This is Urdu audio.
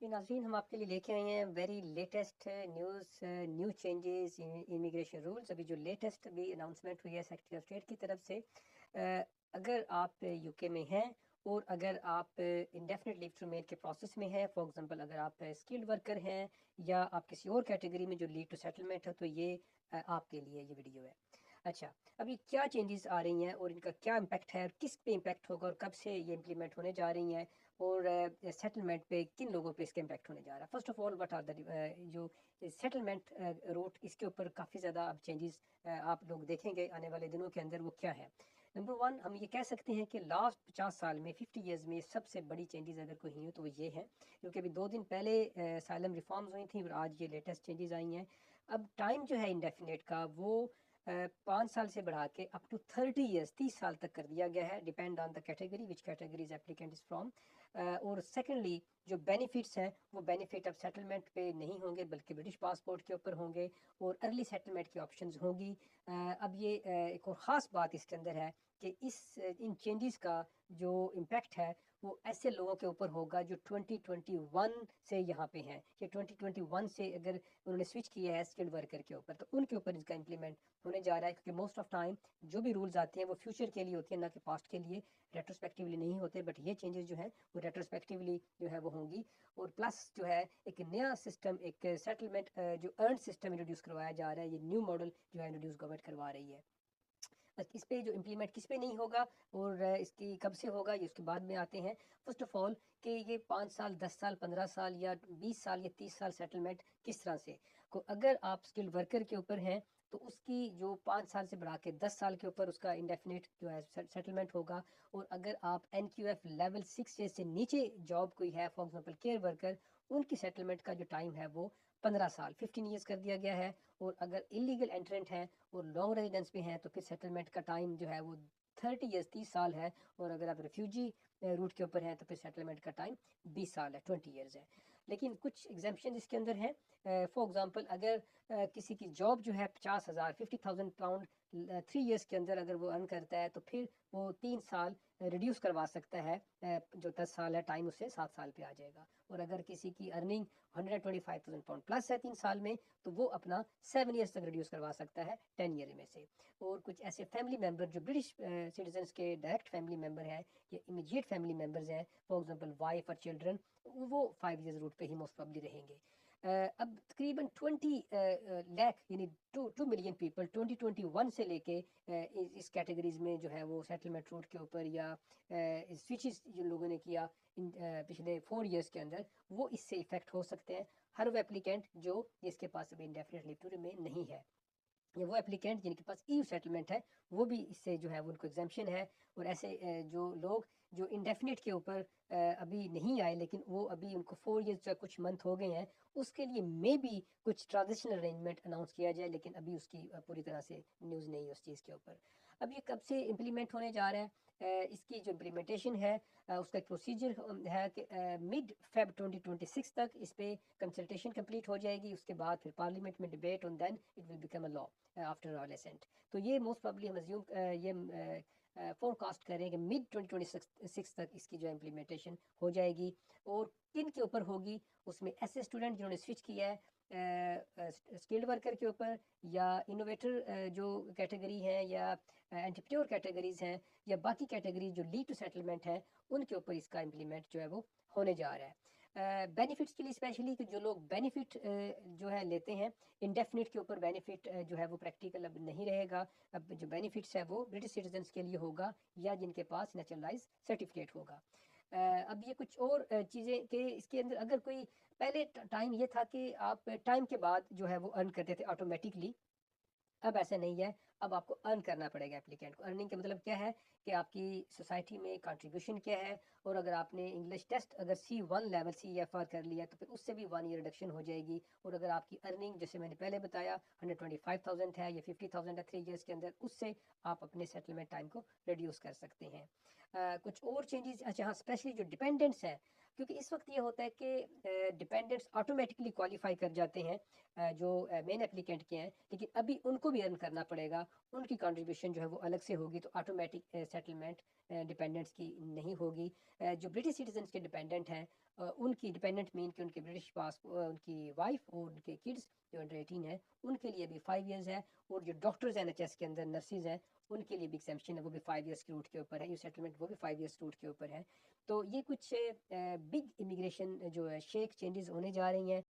ناظرین، ہم آپ کے لیے لے کے آئے ہیں very latest new changes immigration rules. ابھی جو لیٹسٹ ابھی اناؤنسمنٹ ہوئی ہے سیکرٹری آف اسٹیٹ کی طرف سے، اگر آپ یو کے میں ہیں اور اگر آپ انڈیفینٹ لیو ٹو ریمین کے پروسیس میں ہیں، فار ایگزامپل اگر آپ اسکلڈ ورکر ہیں یا آپ کسی اور کیٹیگری میں جو لیو ٹو سیٹلمنٹ ہے، تو یہ آپ کے لیے یہ ویڈیو ہے. اچھا، ابھی کیا چینجز آ رہی ہیں اور ان کا کیا امپیکٹ ہے اور کس پہ امپیکٹ ہوگا اور کب سے یہ امپلیمنٹ ہونے جا رہی ہیں اور سیٹلمنٹ پہ کن لوگوں پہ اس کا امپیکٹ ہونے جا رہا ہے. First of all what are جو سیٹلمنٹ روٹ، اس کے اوپر کافی زیادہ اب چینجز آپ لوگ دیکھیں گے آنے والے دنوں کے اندر. وہ کیا ہے؟ نمبر ون، ہم یہ کہہ سکتے ہیں کہ لاسٹ 50 سال میں 50 ایئرز میں سب سے بڑی چینجز اگر کوئی ہوئی ہو تو وہ یہ ہے، کیونکہ ابھی 2 دن پہلے سائلم ریفارمز ہوئی تھیں اور آج یہ لیٹسٹ چینجز آئی ہیں. اب ٹائم جو ہے انڈیفینیٹ کا وہ 5 سال سے بڑھا کے اپ ٹو 30 ایئرس 30 سال تک کر دیا گیا ہے، depend on the category which categories applicant is from. اور سیکنڈلی جو بینیفٹس ہیں وہ بینیفٹ اب سیٹلمنٹ پہ نہیں ہوں گے بلکہ برٹش پاسپورٹ کے اوپر ہوں گے اور ارلی سیٹلمنٹ کی آپشنز ہوں گی. اب یہ ایک اور خاص بات اس کے اندر ہے کہ ان چینجز کا جو امپیکٹ ہے وہ ایسے لوگوں کے اوپر ہوگا جو 2021 سے یہاں پہ ہیں، کہ 2021 سے اگر انہوں نے سوئچ کیا ہے اسکلڈ ورکر کے اوپر، تو ان کے اوپر اس کا امپلیمنٹ ہونے جا رہا ہے. کیونکہ موسٹ آف ٹائم جو بھی رولز آتے ہیں وہ فیوچر کے لیے ہوتے ہیں، نہ کہ پاسٹ کے لیے، ریٹروسپیکٹیولی نہیں ہوتے. بٹ یہ چینجز جو ہیں وہ ریٹروسپیکٹیولی جو ہے وہ ہوں گی. اور پلس جو ہے ایک نیا سسٹم، ایک سیٹلمنٹ جو ارنڈ سسٹم انٹروڈیوس کروایا جا رہا ہے، یہ نیو ماڈل جو ہے انٹروڈیوس گورنمنٹ کروا رہی ہے. بس اس پہ جو امپلیمنٹ کس پہ نہیں ہوگا اور اس کی کب سے ہوگا یہ اس کے بعد میں آتے ہیں. فرسٹ آف آل کہ یہ 5 سال 10 سال 15 سال یا 20 سال یا 30 سال سیٹلمنٹ کس طرح سے کو، اگر آپ اسکلڈ ورکر کے اوپر ہیں تو اس کی جو 5 سال سے بڑھا کے 10 سال کے اوپر اس کا انڈیفینٹ جو ہے سیٹلمنٹ ہوگا. اور اگر آپ NQF لیول 6 سے نیچے جاب کوئی ہے، فار ایگزامپل کیئر ورکر، ان کی سیٹلمنٹ کا جو ٹائم ہے وہ 15 سال 15 ایئرس کر دیا گیا ہے. اور اگر انلیگل انٹرنٹ ہیں اور لانگ ریزیڈنس پہ ہیں تو پھر سیٹلمنٹ کا ٹائم جو ہے وہ 30 ایئرس 30 سال ہے. اور اگر آپ ریفیوجی روٹ کے اوپر ہیں تو پھر سیٹلمنٹ کا ٹائم 20 سال ہے، 20 ایئرز ہے. لیکن کچھ ایگزامپشن اس کے اندر ہیں. فار ایگزامپل اگر کسی کی جاب جو ہے 50,000 50,000 پاؤنڈ 3 ایئرس کے اندر اگر وہ ارن کرتا ہے تو پھر وہ 3 سال ریڈیوس کروا سکتا ہے، جو 10 سال ہے ٹائم اس سے 7 سال پہ آ جائے گا. اور اگر کسی کی ارننگ 125,000 پاؤنڈ پلس ہے 3 سال میں تو وہ اپنا 7 ایئرس تک ریڈیوس کروا سکتا ہے 10 ایئر میں سے. اور کچھ ایسے فیملی ممبر جو برٹش سٹیزنس کے ڈائریکٹ فیملی ممبر ہیں یا امیجیٹ فیملی ممبرز ہیں، فار ایگزامپل وائف اور چلڈرن، وہ 5 ایئرز روٹ پہ ہی موسٹ پرابلی رہیں گے. اب تقریباً 20 لاکھ یعنی 2 ملین پیپل 2021 سے لے کے اس کیٹیگریز میں جو ہے وہ سیٹلمنٹ روٹ کے اوپر یا سوئچز جن لوگوں نے کیا پچھلے 4 ایئرس کے اندر، وہ اس سے افیکٹ ہو سکتے ہیں. ہر وہ اپلیکینٹ جو جس کے پاس ابھی انڈیفینٹ لیو ٹو ریمین نہیں ہے، یا وہ اپلیکینٹ جن کے پاس ایو سیٹلمنٹ ہے، وہ بھی اس سے جو ہے وہ ان کو ایگزمپشن ہے. اور ایسے جو لوگ جو انڈیفینٹ کے اوپر ابھی نہیں آئے لیکن وہ ابھی ان کو 4 ایئرس یا کچھ منتھ ہو گئے ہیں، اس کے لیے مے بی کچھ ٹرانزیشنل ارینجمنٹ اناؤنس کیا جائے، لیکن ابھی اس کی پوری طرح سے نیوز نہیں ہے اس چیز کے اوپر. اب یہ کب سے امپلیمنٹ ہونے جا رہا ہے؟ اس کی جو امپلیمنٹیشن ہے اس کا ایک پروسیجر ہے کہ مڈ فیب 2026 تک اس پہ کنسلٹیشن کمپلیٹ ہو جائے گی. اس کے بعد پھر پارلیمنٹ میں ڈبیٹ اور then it will become a law after all assent. تو یہ موسٹ پرابلی ہم یہ فور کاسٹ کر رہے ہیں کہ مڈ 2026 تک اس کی جو امپلیمنٹیشن ہو جائے گی. اور کن کے اوپر ہوگی؟ اس میں ایسے اسٹوڈنٹ جنہوں نے سوئچ کیا ہے اسکلڈ ورکر کے اوپر، یا انوویٹر جو کیٹیگری ہیں، یا انٹرپریور کیٹیگریز ہیں، یا باقی کیٹیگریز جو لیڈ ٹو سیٹلمنٹ ہیں، ان کے اوپر اس کا امپلیمنٹ جو ہے وہ ہونے جا رہا ہے. بینیفٹس کے لیے اسپیشلی کہ جو لوگ بینیفٹ جو ہے لیتے ہیں، انڈیفینٹ کے اوپر بینیفٹ جو ہے وہ پریکٹیکل اب نہیں رہے گا. اب جو بینیفٹس ہے وہ برٹش سٹیزنس کے لیے ہوگا یا جن کے پاس نیچرلائز سرٹیفکیٹ ہوگا. اب یہ کچھ اور چیزیں کہ اس کے اندر اگر کوئی پہلے ٹائم یہ تھا کہ آپ ٹائم کے بعد جو ہے وہ ارن کرتے تھے آٹومیٹکلی، اب ایسا نہیں ہے. اب آپ کو ارن کرنا پڑے گا اپلیکینٹ کو. ارننگ کا مطلب کیا ہے کہ آپ کی سوسائٹی میں کنٹریبیوشن کیا ہے. اور اگر آپ نے انگلش ٹیسٹ اگر C1 لیول CFR کر لیا تو پھر اس سے بھی 1 ایئر ریڈکشن ہو جائے گی. اور اگر آپ کی ارننگ جیسے میں نے پہلے بتایا 125,000 ہے یا 50,000 ہے 3 ایئرس کے اندر، اس سے آپ اپنے سیٹلمنٹ ٹائم کو ریڈیوس کر سکتے ہیں. کچھ اور چینجز، اچھا ہاں، اسپیشلی جو ڈپینڈنٹس ہیں، کیونکہ اس وقت یہ ہوتا ہے کہ ڈپینڈنٹس آٹومیٹکلی کوالیفائی کر جاتے ہیں جو مین اپلیکینٹ کے ہیں، لیکن ابھی ان کو بھی ارن کرنا پڑے گا. ان کی کنٹریبیوشن جو ہے وہ الگ سے ہوگی، تو آٹومیٹک سیٹلمنٹ ڈپینڈنٹس کی نہیں ہوگی. جو برٹش سٹیزنس کے ڈپینڈنٹ ہیں ان کی ڈپینڈنٹ مین کہ ان کے برٹش ان کی وائف اور ان کے کڈس جو انڈر 18 ہیں ان کے لیے بھی 5 ایئرز ہے، اور جو ڈاکٹرز این ایچ ایس کے اندر نرسز ہیں ان کے لیے بھی ایگزیمپشن ہے، وہ بھی 5 ایئرس کی روٹ کے اوپر ہے، یہ سیٹلمنٹ وہ بھی 5 ایئرس روٹ کے اوپر ہے. تو یہ کچھ بگ امیگریشن جو ہے شیک چینجز ہونے جا رہی ہیں.